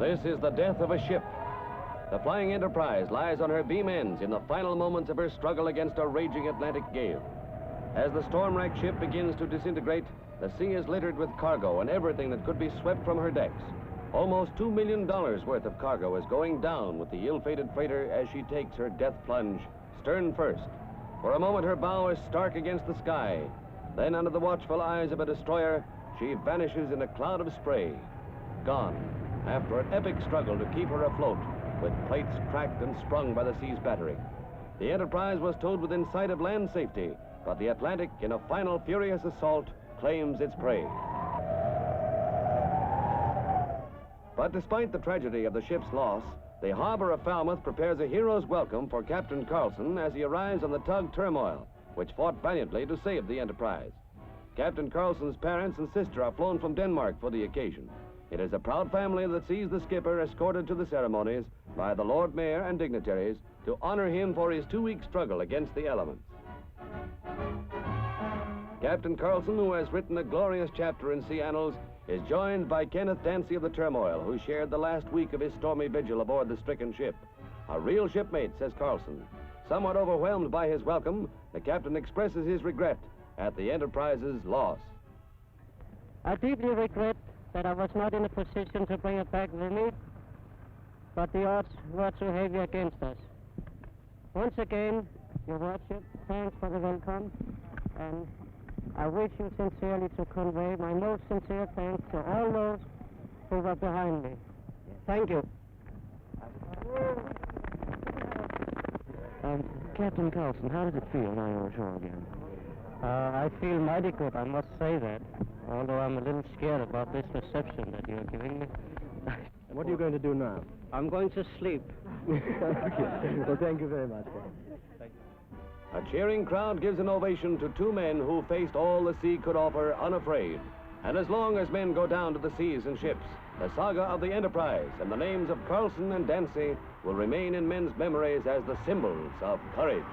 This is the death of a ship. The flying Enterprise lies on her beam ends in the final moments of her struggle against a raging Atlantic gale. As the storm-racked ship begins to disintegrate, the sea is littered with cargo and everything that could be swept from her decks. Almost $2 million worth of cargo is going down with the ill-fated freighter as she takes her death plunge, stern first. For a moment, her bow is stark against the sky. Then, under the watchful eyes of a destroyer, she vanishes in a cloud of spray. Gone, after an epic struggle to keep her afloat, with plates cracked and sprung by the sea's battering. The Enterprise was towed within sight of land safety, but the Atlantic, in a final furious assault, claims its prey. But despite the tragedy of the ship's loss, the harbor of Falmouth prepares a hero's welcome for Captain Carlsen as he arrives on the tug Turmoil, which fought valiantly to save the Enterprise. Captain Carlsen's parents and sister are flown from Denmark for the occasion. It is a proud family that sees the skipper escorted to the ceremonies by the Lord Mayor and dignitaries to honor him for his 2-week struggle against the elements. Captain Carlsen, who has written a glorious chapter in sea annals, is joined by Kenneth Dancy of the Turmoil, who shared the last week of his stormy vigil aboard the stricken ship. A real shipmate, says Carlsen. Somewhat overwhelmed by his welcome, the captain expresses his regret at the Enterprise's loss. I deeply regret that I was not in a position to bring it back with me, but the odds were too heavy against us. Once again, Your Worship, thanks for the welcome, and I wish you sincerely to convey my most sincere thanks to all those who were behind me. Thank you. Captain Carlsen, how does it feel now you're ashore again? I feel mighty good, I must say that, although I'm a little scared about this reception that you're giving me. And what are you going to do now? I'm going to sleep. Okay. Well, thank you very much. A cheering crowd gives an ovation to two men who faced all the sea could offer unafraid. And as long as men go down to the seas and ships, the saga of the Enterprise and the names of Carlsen and Dancy will remain in men's memories as the symbols of courage.